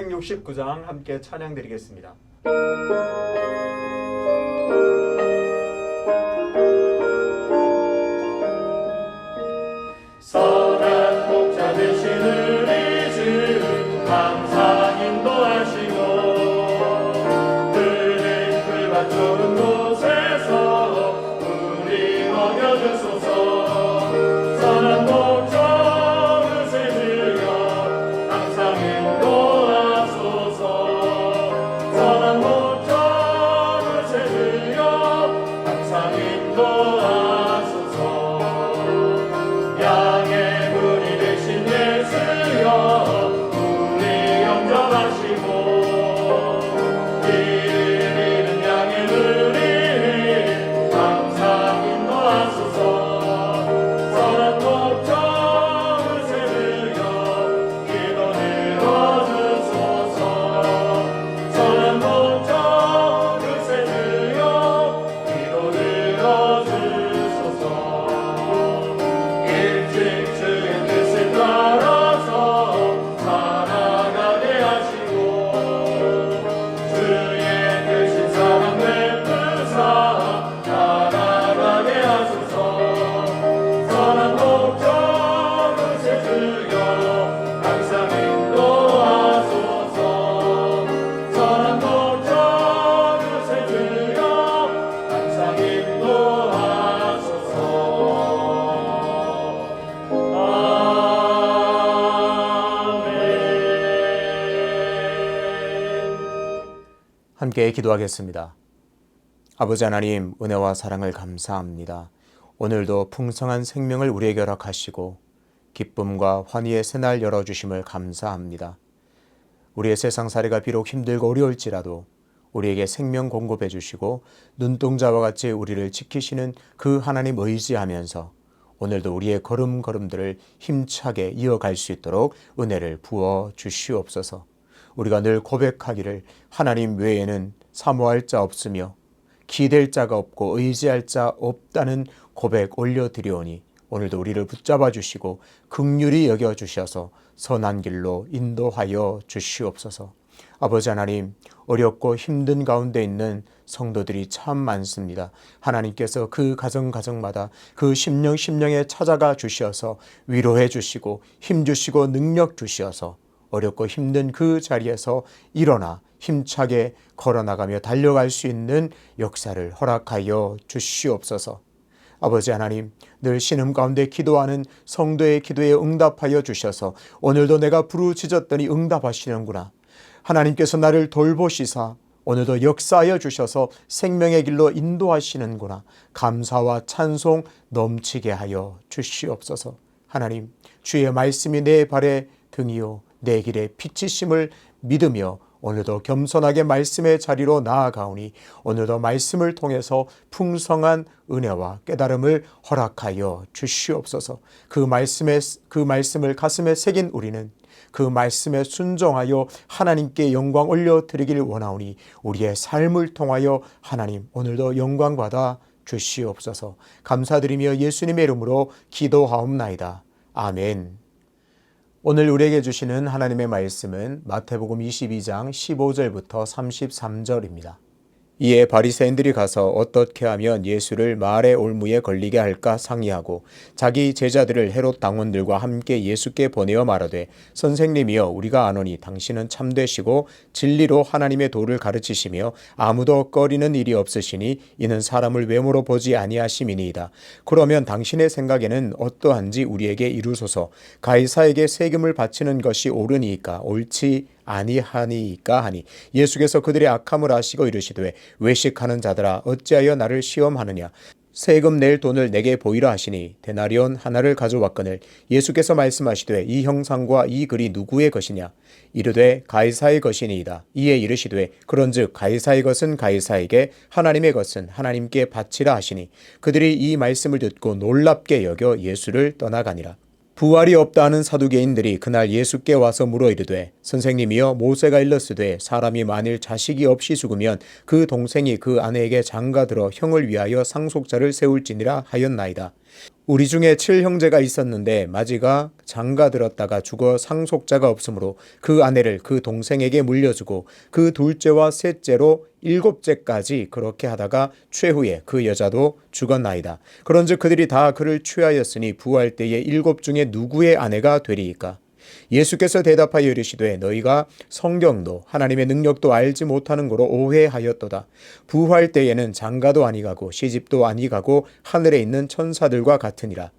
469장 함께 찬양드리겠습니다. 선한 목자 되신 우리 주 항상 인도하시고 그는 풀밭 좋은 곳에서 우리 먹여주소서. 선한 목자 의세 주여 항상 인도하소서. 선한 목자 의세 주여 항상 인도하소서. 양의 문이 되신 예수여 우리 영접하시고 길 잃은 양의 문이 항상 인도하소서. 선한 목자 의세 주여 기도 들어주소서. 선한 목자 의세 주여 기도 들어주소서. 일찍 주의 뜻을 따라서 살아가게 하시고 주의 크신 사랑 베푸사 살아가게 하소서. 선한 목자 의세 주여 항상 인도하소서. 선한 목자 의세 주여 항상 인도하소서. 함께 기도하겠습니다. 아버지 하나님, 은혜와 사랑을 감사합니다. 오늘도 풍성한 생명을 우리에게 허락하시고 기쁨과 환희의 새날 열어주심을 감사합니다. 우리의 세상살이가 비록 힘들고 어려울지라도 우리에게 생명 공급해 주시고 눈동자와 같이 우리를 지키시는 그 하나님 의지하면서 오늘도 우리의 걸음걸음들을 힘차게 이어갈 수 있도록 은혜를 부어 주시옵소서. 우리가 늘 고백하기를 하나님 외에는 사모할 자 없으며 기댈 자가 없고 의지할 자 없다는 고백 올려드리오니 오늘도 우리를 붙잡아 주시고 긍휼히 여겨주셔서 선한 길로 인도하여 주시옵소서. 아버지 하나님, 어렵고 힘든 가운데 있는 성도들이 참 많습니다. 하나님께서 그 가정마다 그 심령에 찾아가 주셔서 위로해 주시고 힘 주시고 능력 주셔서 어렵고 힘든 그 자리에서 일어나 힘차게 걸어나가며 달려갈 수 있는 역사를 허락하여 주시옵소서. 아버지 하나님, 늘 신음 가운데 기도하는 성도의 기도에 응답하여 주셔서 오늘도 내가 부르짖었더니 응답하시는구나. 하나님께서 나를 돌보시사 오늘도 역사하여 주셔서 생명의 길로 인도하시는구나. 감사와 찬송 넘치게 하여 주시옵소서. 하나님, 주의 말씀이 내 발의 등이요 내 길의 빛이심을 믿으며 오늘도 겸손하게 말씀의 자리로 나아가오니 오늘도 말씀을 통해서 풍성한 은혜와 깨달음을 허락하여 주시옵소서. 그 말씀을 가슴에 새긴 우리는 그 말씀에 순종하여 하나님께 영광 올려드리길 원하오니 우리의 삶을 통하여 하나님 오늘도 영광 받아 주시옵소서. 감사드리며 예수님의 이름으로 기도하옵나이다. 아멘. 오늘 우리에게 주시는 하나님의 말씀은 마태복음 22장 15절부터 33절입니다. 이에 바리새인들이 가서 어떻게 하면 예수를 말의 올무에 걸리게 할까 상의하고 자기 제자들을 헤롯 당원들과 함께 예수께 보내어 말하되 선생님이여 우리가 아노니 당신은 참되시고 진리로 하나님의 도를 가르치시며 아무도 꺼리는 일이 없으시니 이는 사람을 외모로 보지 아니하심이니이다. 그러면 당신의 생각에는 어떠한지 우리에게 이루소서. 가이사에게 세금을 바치는 것이 옳으니까 옳지 아니하니까 하니 예수께서 그들의 악함을 아시고 이르시되 외식하는 자들아 어찌하여 나를 시험하느냐. 세금 낼 돈을 내게 보이라 하시니 데나리온 하나를 가져왔거늘 예수께서 말씀하시되 이 형상과 이 글이 누구의 것이냐. 이르되 가이사의 것이니이다. 이에 이르시되 그런즉 가이사의 것은 가이사에게 하나님의 것은 하나님께 바치라 하시니 그들이 이 말씀을 듣고 놀랍게 여겨 예수를 떠나가니라. 부활이 없다 하는 사두개인들이 그날 예수께 와서 물어 이르되 선생님이여 모세가 일렀으되 사람이 만일 자식이 없이 죽으면 그 동생이 그 아내에게 장가들어 형을 위하여 상속자를 세울지니라 하였나이다. 우리 중에 7형제가 있었는데 마지가 장가들었다가 죽어 상속자가 없으므로 그 아내를 그 동생에게 물려주고 그 둘째와 셋째로 7째까지 그렇게 하다가 최후에 그 여자도 죽었나이다. 그런즉 그들이 다 그를 취하였으니 부활 때에 7 중에 누구의 아내가 되리이까? 예수께서 대답하여 이르시되 너희가 성경도 하나님의 능력도 알지 못하는 거로 오해하였도다. 부활 때에는 장가도 아니가고 시집도 아니가고 하늘에 있는 천사들과 같으니라.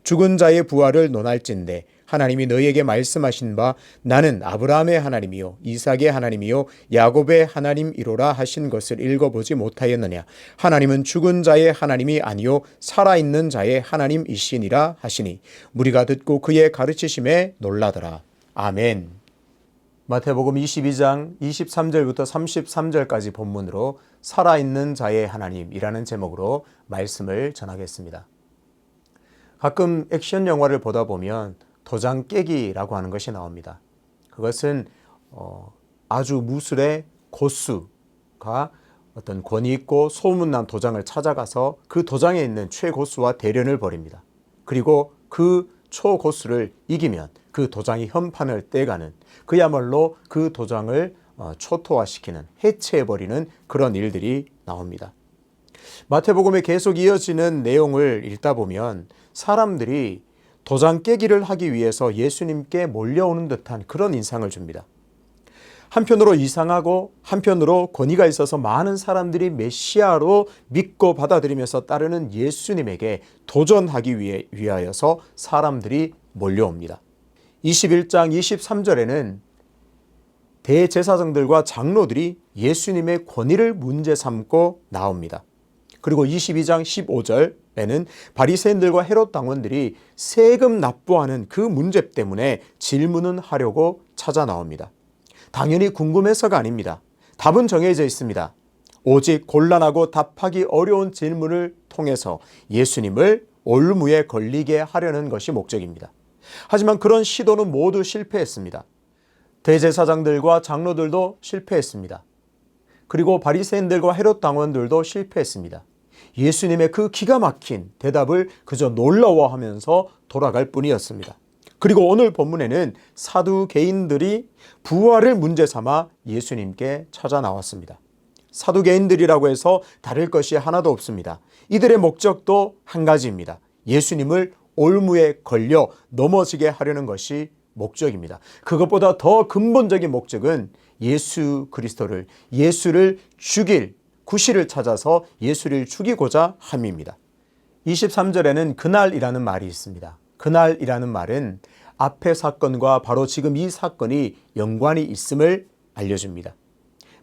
죽은 자의 부활을 논할진대 하나님이 너희에게 말씀하신 바 나는 아브라함의 하나님이요 이삭의 하나님이요 야곱의 하나님이로라 하신 것을 읽어보지 못하였느냐. 하나님은 죽은 자의 하나님이 아니요 살아있는 자의 하나님이시니라 하시니 무리가 듣고 그의 가르치심에 놀라더라. 아멘. 마태복음 22장 23절부터 33절까지 본문으로 살아있는 자의 하나님이라는 제목으로 말씀을 전하겠습니다. 가끔 액션 영화를 보다 보면 도장 깨기라고 하는 것이 나옵니다. 그것은 아주 무술의 고수가 어떤 권위 있고 소문난 도장을 찾아가서 그 도장에 있는 최고수와 대련을 벌입니다. 그리고 그 초고수를 이기면 그 도장이 현판을 떼가는, 그야말로 그 도장을 초토화시키는, 해체해버리는 그런 일들이 나옵니다. 마태복음에 계속 이어지는 내용을 읽다 보면 사람들이 도장 깨기를 하기 위해서 예수님께 몰려오는 듯한 그런 인상을 줍니다. 한편으로 이상하고 한편으로 권위가 있어서 많은 사람들이 메시아로 믿고 받아들이면서 따르는 예수님에게 도전하기 위하여서 사람들이 몰려옵니다. 21장 23절에는 대제사장들과 장로들이 예수님의 권위를 문제 삼고 나옵니다. 그리고 22장 15절에는 바리새인들과 헤롯 당원들이 세금 납부하는 그 문제 때문에 질문은 하려고 찾아 나옵니다. 당연히 궁금해서가 아닙니다. 답은 정해져 있습니다. 오직 곤란하고 답하기 어려운 질문을 통해서 예수님을 올무에 걸리게 하려는 것이 목적입니다. 하지만 그런 시도는 모두 실패했습니다. 대제사장들과 장로들도 실패했습니다. 그리고 바리새인들과 헤롯 당원들도 실패했습니다. 예수님의 그 기가 막힌 대답을 그저 놀라워하면서 돌아갈 뿐이었습니다. 그리고 오늘 본문에는 사두개인들이 부활을 문제 삼아 예수님께 찾아 나왔습니다. 사두개인들이라고 해서 다를 것이 하나도 없습니다. 이들의 목적도 한 가지입니다. 예수님을 올무에 걸려 넘어지게 하려는 것이 목적입니다. 그것보다 더 근본적인 목적은 예수 그리스도를, 예수를 죽일 구실을 찾아서 예수를 죽이고자 함입니다. 23절에는 그날이라는 말이 있습니다. 그날이라는 말은 앞의 사건과 바로 지금 이 사건이 연관이 있음을 알려줍니다.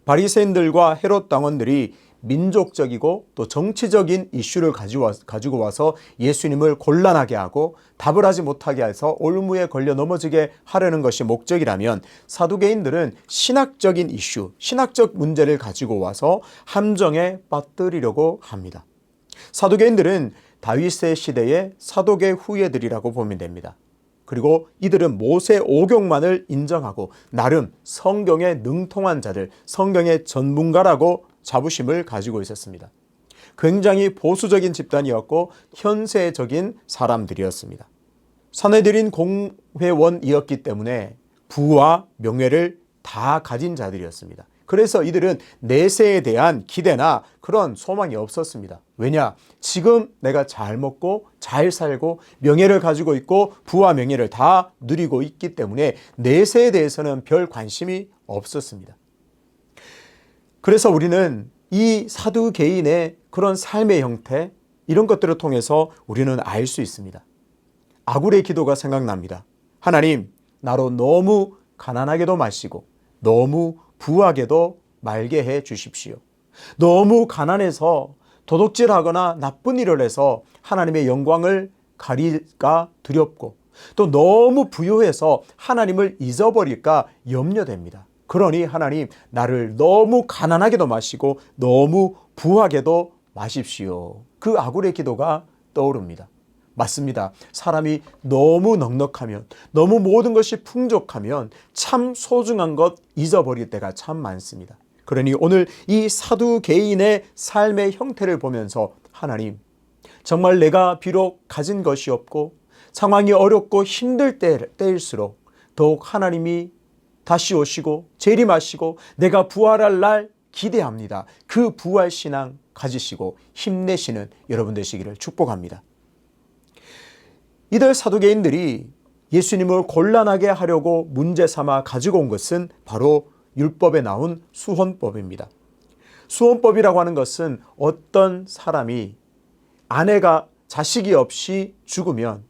바리새인들과 헤롯 당원들이 민족적이고 또 정치적인 이슈를 가지고 와서 예수님을 곤란하게 하고 답을 하지 못하게 해서 올무에 걸려 넘어지게 하려는 것이 목적이라면 사두개인들은 신학적인 이슈, 신학적 문제를 가지고 와서 함정에 빠뜨리려고 합니다. 사두개인들은 다윗의 시대의 사독의 후예들이라고 보면 됩니다. 그리고 이들은 모세 오경만을 인정하고 나름 성경에 능통한 자들, 성경의 전문가라고 자부심을 가지고 있었습니다. 굉장히 보수적인 집단이었고 현세적인 사람들이었습니다. 사내들인 공회원이었기 때문에 부와 명예를 다 가진 자들이었습니다. 그래서 이들은 내세에 대한 기대나 그런 소망이 없었습니다. 왜냐? 지금 내가 잘 먹고 잘 살고 명예를 가지고 있고 부와 명예를 다 누리고 있기 때문에 내세에 대해서는 별 관심이 없었습니다. 그래서 우리는 이 사두개인의 그런 삶의 형태, 이런 것들을 통해서 우리는 알 수 있습니다. 아굴의 기도가 생각납니다. 하나님, 나로 너무 가난하게도 마시고 너무 부하게도 말게 해 주십시오. 너무 가난해서 도둑질하거나 나쁜 일을 해서 하나님의 영광을 가리가 두렵고 또 너무 부유해서 하나님을 잊어버릴까 염려됩니다. 그러니 하나님, 나를 너무 가난하게도 마시고 너무 부하게도 마십시오. 그 아굴의 기도가 떠오릅니다. 맞습니다. 사람이 너무 넉넉하면, 너무 모든 것이 풍족하면 참 소중한 것 잊어버릴 때가 참 많습니다. 그러니 오늘 이 사두개인의 삶의 형태를 보면서 하나님, 정말 내가 비록 가진 것이 없고 상황이 어렵고 힘들 때일수록 더욱 하나님이 다시 오시고 재림하시고 내가 부활할 날 기대합니다. 그 부활 신앙 가지시고 힘내시는 여러분 되시기를 축복합니다. 이들 사두개인들이 예수님을 곤란하게 하려고 문제 삼아 가지고 온 것은 바로 율법에 나온 수혼법입니다. 수혼법이라고 하는 것은 어떤 사람이 아내가 자식이 없이 죽으면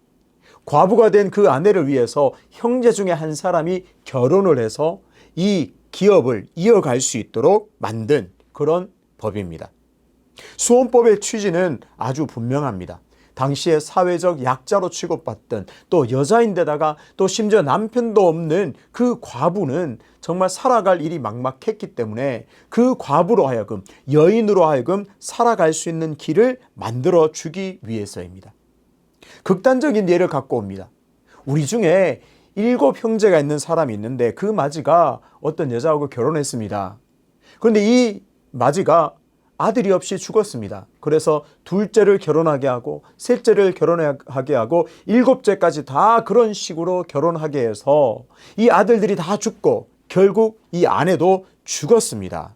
과부가 된 그 아내를 위해서 형제 중에 한 사람이 결혼을 해서 이 기업을 이어갈 수 있도록 만든 그런 법입니다. 수혼법의 취지는 아주 분명합니다. 당시에 사회적 약자로 취급받던 또 여자인데다가 또 심지어 남편도 없는 그 과부는 정말 살아갈 일이 막막했기 때문에 그 과부로 하여금 여인으로 하여금 살아갈 수 있는 길을 만들어 주기 위해서입니다. 극단적인 예를 갖고 옵니다. 우리 중에 7 형제가 있는 사람이 있는데 그 마지가 어떤 여자하고 결혼했습니다. 그런데 이 마지가 아들이 없이 죽었습니다. 그래서 둘째를 결혼하게 하고 셋째를 결혼하게 하고 7째까지 다 그런 식으로 결혼하게 해서 이 아들들이 다 죽고 결국 이 아내도 죽었습니다.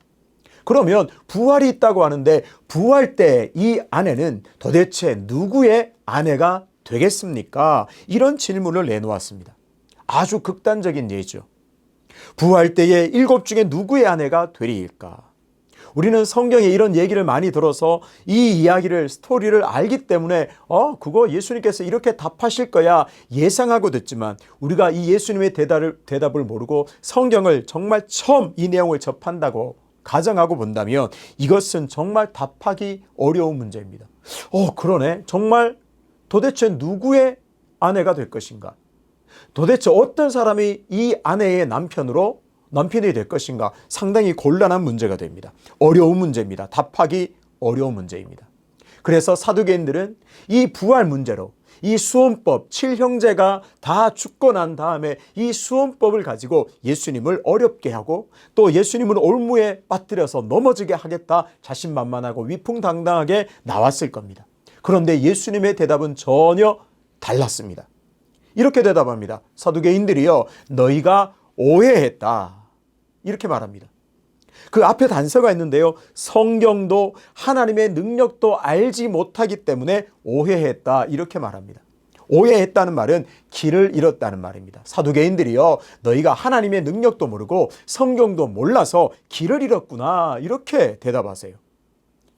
그러면 부활이 있다고 하는데 부활 때 이 아내는 도대체 누구의 아내가 되겠습니까? 이런 질문을 내놓았습니다. 아주 극단적인 예죠. 부활 때에 7 중에 누구의 아내가 되리일까? 우리는 성경에 이런 얘기를 많이 들어서 이 이야기를 스토리를 알기 때문에 그거 예수님께서 이렇게 답하실 거야 예상하고 듣지만 우리가 이 예수님의 대답을 모르고 성경을 정말 처음 이 내용을 접한다고 가정하고 본다면 이것은 정말 답하기 어려운 문제입니다. 그러네. 정말 도대체 누구의 아내가 될 것인가? 도대체 어떤 사람이 이 아내의 남편이 될 것인가? 상당히 곤란한 문제가 됩니다. 어려운 문제입니다. 답하기 어려운 문제입니다. 그래서 사두개인들은 이 부활 문제로 이 수혼법 7형제가 다 죽고 난 다음에 이 수혼법을 가지고 예수님을 어렵게 하고 또 예수님을 올무에 빠뜨려서 넘어지게 하겠다 자신만만하고 위풍당당하게 나왔을 겁니다. 그런데 예수님의 대답은 전혀 달랐습니다. 이렇게 대답합니다. 사두개인들이요, 너희가 오해했다. 이렇게 말합니다. 그 앞에 단서가 있는데요. 성경도 하나님의 능력도 알지 못하기 때문에 오해했다. 이렇게 말합니다. 오해했다는 말은 길을 잃었다는 말입니다. 사두개인들이요, 너희가 하나님의 능력도 모르고 성경도 몰라서 길을 잃었구나. 이렇게 대답하세요.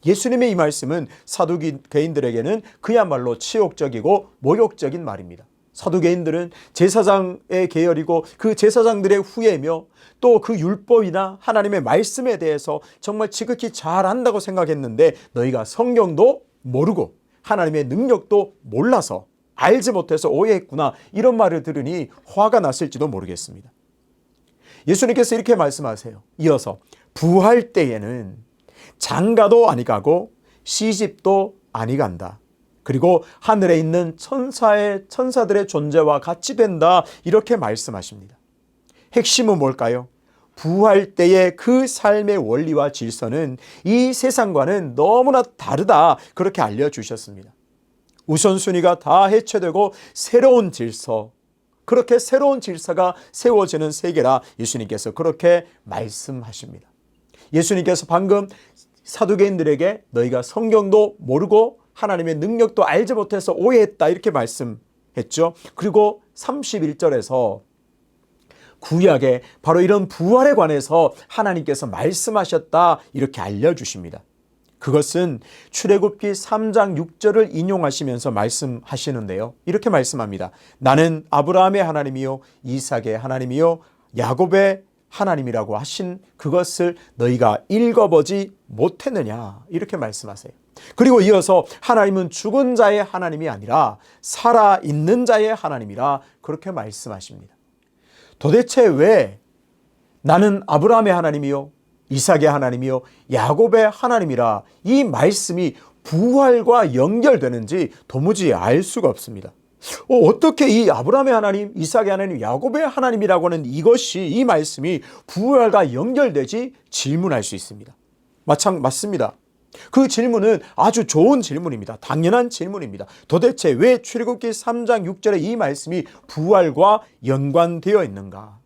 예수님의 이 말씀은 사두개인들에게는 그야말로 치욕적이고 모욕적인 말입니다. 사두개인들은 제사장의 계열이고 그 제사장들의 후예며 또 그 율법이나 하나님의 말씀에 대해서 정말 지극히 잘 안다고 생각했는데 너희가 성경도 모르고 하나님의 능력도 몰라서 알지 못해서 오해했구나, 이런 말을 들으니 화가 났을지도 모르겠습니다. 예수님께서 이렇게 말씀하세요. 이어서 부활 때에는 장가도 아니 가고 시집도 아니 간다. 그리고 하늘에 있는 천사들의 존재와 같이 된다. 이렇게 말씀하십니다. 핵심은 뭘까요? 부활 때의 그 삶의 원리와 질서는 이 세상과는 너무나 다르다. 그렇게 알려주셨습니다. 우선순위가 다 해체되고 새로운 질서, 그렇게 새로운 질서가 세워지는 세계라 예수님께서 그렇게 말씀하십니다. 예수님께서 방금 사두개인들에게 너희가 성경도 모르고 하나님의 능력도 알지 못해서 오해했다 이렇게 말씀했죠. 그리고 31절에서 구약에 바로 이런 부활에 관해서 하나님께서 말씀하셨다 이렇게 알려주십니다. 그것은 출애굽기 3장 6절을 인용하시면서 말씀하시는데요. 이렇게 말씀합니다. 나는 아브라함의 하나님이요 이삭의 하나님이요 야곱의 하나님이라고 하신 그것을 너희가 읽어보지 못했느냐 이렇게 말씀하세요. 그리고 이어서 하나님은 죽은 자의 하나님이 아니라 살아있는 자의 하나님이라 그렇게 말씀하십니다. 도대체 왜 나는 아브라함의 하나님이요 이삭의 하나님이요 야곱의 하나님이라 이 말씀이 부활과 연결되는지 도무지 알 수가 없습니다. 어떻게 이 아브라함의 하나님, 이삭의 하나님, 야곱의 하나님이라고 하는 이것이, 이 말씀이 부활과 연결되지 질문할 수 있습니다. 맞습니다. 그 질문은 아주 좋은 질문입니다. 당연한 질문입니다. 도대체 왜 출애굽기 3장 6절에 이 말씀이 부활과 연관되어 있는가?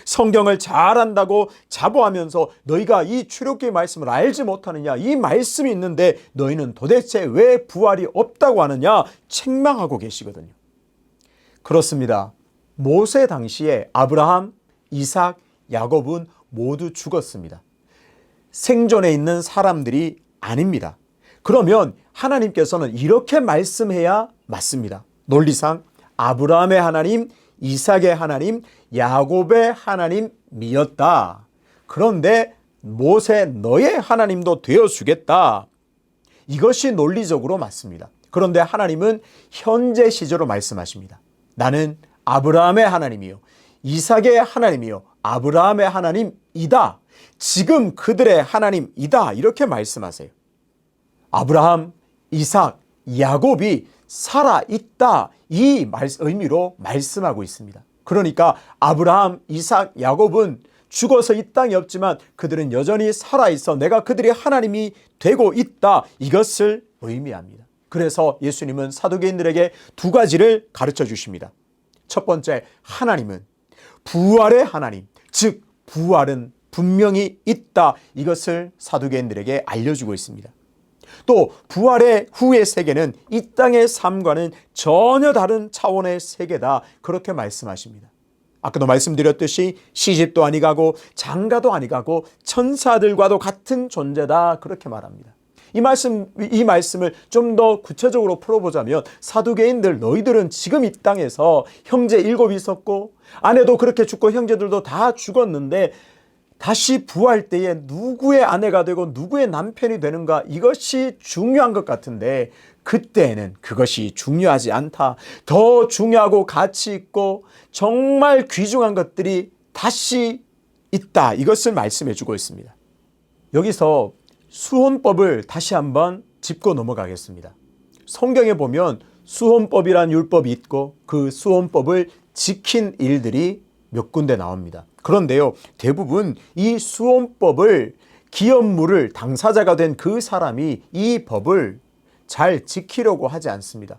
성경을 잘 안다고 자부하면서 너희가 이 출애굽기 말씀을 알지 못하느냐? 이 말씀이 있는데 너희는 도대체 왜 부활이 없다고 하느냐? 책망하고 계시거든요. 그렇습니다. 모세 당시에 아브라함, 이삭, 야곱은 모두 죽었습니다. 생존해 있는 사람들이 아닙니다. 그러면 하나님께서는 이렇게 말씀해야 맞습니다. 논리상 아브라함의 하나님, 이삭의 하나님, 야곱의 하나님이었다. 그런데 모세 너의 하나님도 되어주겠다. 이것이 논리적으로 맞습니다. 그런데 하나님은 현재 시제로 말씀하십니다. 나는 아브라함의 하나님이요, 이삭의 하나님이요, 아브라함의 하나님이다. 지금 그들의 하나님이다. 이렇게 말씀하세요. 아브라함, 이삭, 야곱이 살아있다. 이 의미로 말씀하고 있습니다. 그러니까 아브라함, 이삭, 야곱은 죽어서 이 땅에 없지만 그들은 여전히 살아있어 내가 그들의 하나님이 되고 있다. 이것을 의미합니다. 그래서 예수님은 사두개인들에게 두 가지를 가르쳐 주십니다. 첫 번째, 하나님은 부활의 하나님, 즉 부활은 분명히 있다. 이것을 사두개인들에게 알려주고 있습니다. 또 부활의 후의 세계는 이 땅의 삶과는 전혀 다른 차원의 세계다. 그렇게 말씀하십니다. 아까도 말씀드렸듯이 시집도 아니가고 장가도 아니가고 천사들과도 같은 존재다. 그렇게 말합니다. 이 말씀을 좀 더 구체적으로 풀어보자면 사두개인들 너희들은 지금 이 땅에서 형제 7이 있었고 아내도 그렇게 죽고 형제들도 다 죽었는데 다시 부활 때에 누구의 아내가 되고 누구의 남편이 되는가 이것이 중요한 것 같은데 그때는 그것이 중요하지 않다. 더 중요하고 가치 있고 정말 귀중한 것들이 다시 있다. 이것을 말씀해 주고 있습니다. 여기서 수혼법을 다시 한번 짚고 넘어가겠습니다. 성경에 보면 수혼법이란 율법이 있고 그 수혼법을 지킨 일들이 몇 군데 나옵니다. 그런데요, 대부분 이 수혼법을 기업물을 당사자가 된 그 사람이 이 법을 잘 지키려고 하지 않습니다.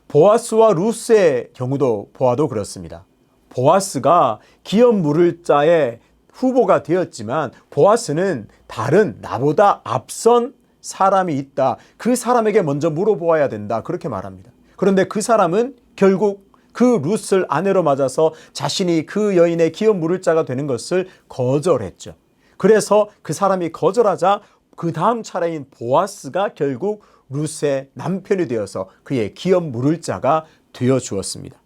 보아스와 루스의 경우도 보아도 그렇습니다. 보아스가 기업물을 자의 후보가 되었지만 보아스는 다른 나보다 앞선 사람이 있다. 그 사람에게 먼저 물어보아야 된다. 그렇게 말합니다. 그런데 그 사람은 결국 그 룻을 아내로 맞아서 자신이 그 여인의 기업 물을 자가 되는 것을 거절했죠. 그래서 그 사람이 거절하자 그 다음 차례인 보아스가 결국 룻의 남편이 되어서 그의 기업 물을 자가 되어 주었습니다.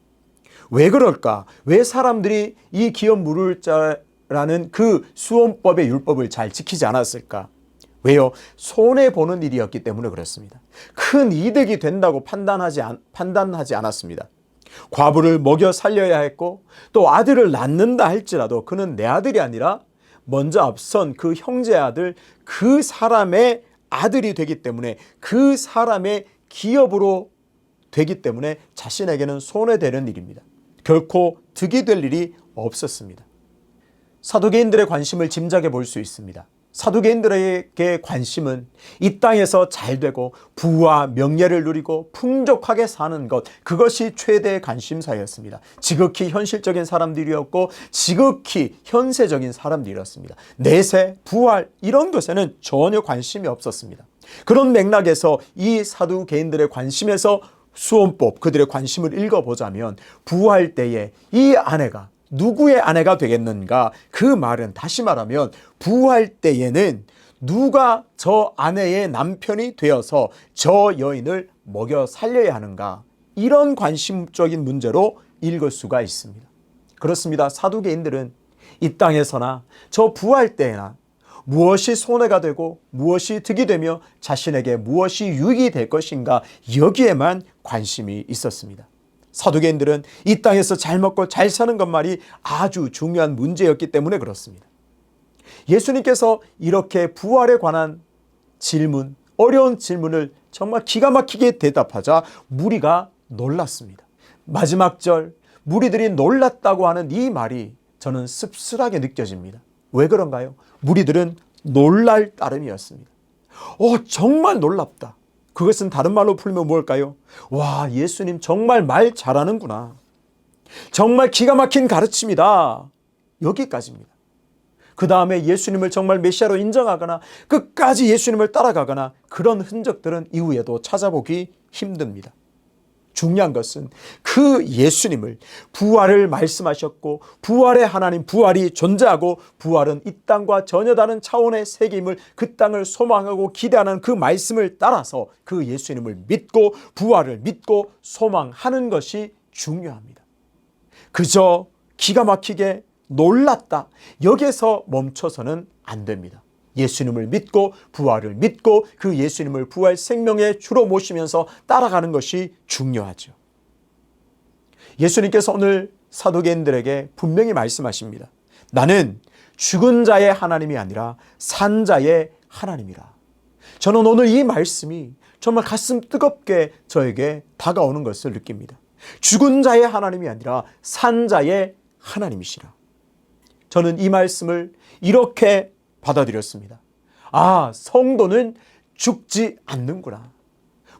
왜 그럴까? 왜 사람들이 이 기업 물을 자라는 그 수혼법의 율법을 잘 지키지 않았을까? 왜요? 손해보는 일이었기 때문에 그렇습니다. 큰 이득이 된다고 판단하지 않았습니다. 과부를 먹여 살려야 했고 또 아들을 낳는다 할지라도 그는 내 아들이 아니라 먼저 앞선 그 형제 아들 그 사람의 아들이 되기 때문에 그 사람의 기업으로 되기 때문에 자신에게는 손해되는 일입니다. 결코 득이 될 일이 없었습니다. 사두개인들의 관심을 짐작해 볼 수 있습니다. 사두개인들에게 관심은 이 땅에서 잘되고 부와 명예를 누리고 풍족하게 사는 것, 그것이 최대의 관심사였습니다. 지극히 현실적인 사람들이었고 지극히 현세적인 사람들이었습니다. 내세, 부활 이런 것에는 전혀 관심이 없었습니다. 그런 맥락에서 이 사두개인들의 관심에서 수혼법, 그들의 관심을 읽어보자면 부활 때에 이 아내가 누구의 아내가 되겠는가? 그 말은 다시 말하면 부활 때에는 누가 저 아내의 남편이 되어서 저 여인을 먹여 살려야 하는가? 이런 관심적인 문제로 읽을 수가 있습니다. 그렇습니다. 사두개인들은 이 땅에서나 저 부활 때나 무엇이 손해가 되고 무엇이 득이 되며 자신에게 무엇이 유익이 될 것인가 여기에만 관심이 있었습니다. 사두개인들은 이 땅에서 잘 먹고 잘 사는 것만이 아주 중요한 문제였기 때문에 그렇습니다. 예수님께서 이렇게 부활에 관한 질문, 어려운 질문을 정말 기가 막히게 대답하자 무리가 놀랐습니다. 마지막 절 무리들이 놀랐다고 하는 이 말이 저는 씁쓸하게 느껴집니다. 왜 그런가요? 무리들은 놀랄 따름이었습니다. 정말 놀랍다. 그것은 다른 말로 풀면 뭘까요? 와, 예수님 정말 말 잘하는구나. 정말 기가 막힌 가르침이다. 여기까지입니다. 그 다음에 예수님을 정말 메시아로 인정하거나 끝까지 예수님을 따라가거나 그런 흔적들은 이후에도 찾아보기 힘듭니다. 중요한 것은 그 예수님을 부활을 말씀하셨고 부활의 하나님, 부활이 존재하고 부활은 이 땅과 전혀 다른 차원의 세계임을 그 땅을 소망하고 기대하는 그 말씀을 따라서 그 예수님을 믿고 부활을 믿고 소망하는 것이 중요합니다. 그저 기가 막히게 놀랐다. 여기에서 멈춰서는 안 됩니다. 예수님을 믿고 부활을 믿고 그 예수님을 부활 생명의 주로 모시면서 따라가는 것이 중요하죠. 예수님께서 오늘 사도개인들에게 분명히 말씀하십니다. 나는 죽은 자의 하나님이 아니라 산 자의 하나님이라. 저는 오늘 이 말씀이 정말 가슴 뜨겁게 저에게 다가오는 것을 느낍니다. 죽은 자의 하나님이 아니라 산 자의 하나님이시라. 저는 이 말씀을 이렇게 받아들였습니다. 성도는 죽지 않는구나.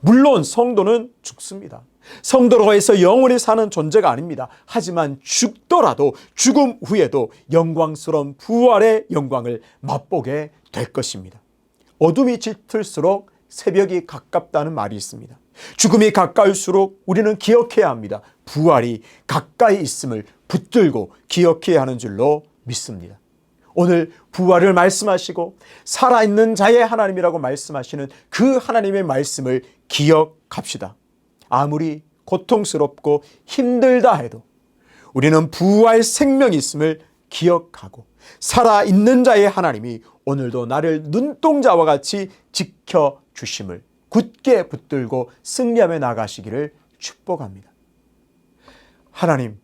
물론 성도는 죽습니다. 성도로 해서 영원히 사는 존재가 아닙니다. 하지만 죽더라도 죽음 후에도 영광스러운 부활의 영광을 맛보게 될 것입니다. 어둠이 짙을수록 새벽이 가깝다는 말이 있습니다. 죽음이 가까울수록 우리는 기억해야 합니다. 부활이 가까이 있음을 붙들고 기억해야 하는 줄로 믿습니다. 오늘 부활을 말씀하시고 살아있는 자의 하나님이라고 말씀하시는 그 하나님의 말씀을 기억합시다. 아무리 고통스럽고 힘들다 해도 우리는 부활 생명이 있음을 기억하고 살아있는 자의 하나님이 오늘도 나를 눈동자와 같이 지켜주심을 굳게 붙들고 승리하며 나가시기를 축복합니다. 하나님,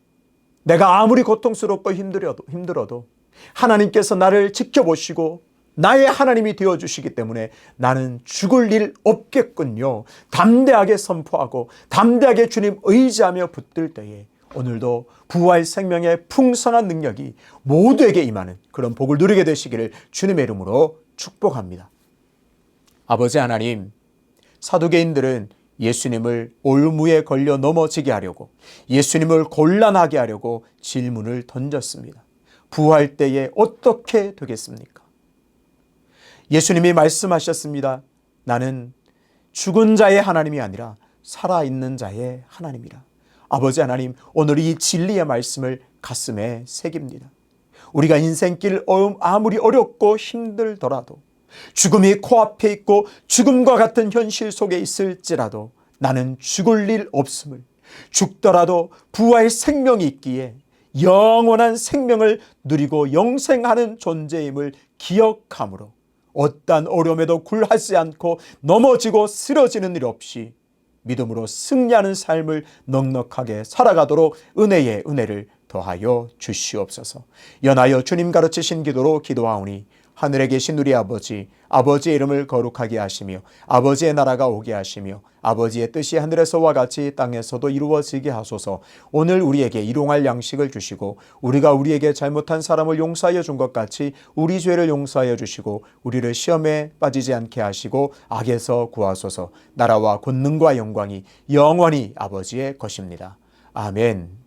내가 아무리 고통스럽고 힘들어도 하나님께서 나를 지켜보시고 나의 하나님이 되어주시기 때문에 나는 죽을 일 없겠군요. 담대하게 선포하고 담대하게 주님 의지하며 붙들 때에 오늘도 부활 생명의 풍성한 능력이 모두에게 임하는 그런 복을 누리게 되시기를 주님의 이름으로 축복합니다. 아버지 하나님, 사두개인들은 예수님을 올무에 걸려 넘어지게 하려고 예수님을 곤란하게 하려고 질문을 던졌습니다. 부활 때에 어떻게 되겠습니까? 예수님이 말씀하셨습니다. 나는 죽은 자의 하나님이 아니라 살아있는 자의 하나님이라. 아버지 하나님, 오늘 이 진리의 말씀을 가슴에 새깁니다. 우리가 인생길 아무리 어렵고 힘들더라도 죽음이 코앞에 있고 죽음과 같은 현실 속에 있을지라도 나는 죽을 일 없음을, 죽더라도 부활 생명이 있기에 영원한 생명을 누리고 영생하는 존재임을 기억함으로 어떠한 어려움에도 굴하지 않고 넘어지고 쓰러지는 일 없이 믿음으로 승리하는 삶을 넉넉하게 살아가도록 은혜의 은혜를 더하여 주시옵소서. 연하여 주님 가르치신 기도로 기도하오니 하늘에 계신 우리 아버지, 아버지의 이름을 거룩하게 하시며 아버지의 나라가 오게 하시며 아버지의 뜻이 하늘에서와 같이 땅에서도 이루어지게 하소서. 오늘 우리에게 일용할 양식을 주시고 우리가 우리에게 잘못한 사람을 용서하여 준 것 같이 우리 죄를 용서하여 주시고 우리를 시험에 빠지지 않게 하시고 악에서 구하소서. 나라와 권능과 영광이 영원히 아버지의 것입니다. 아멘.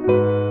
주옵소서.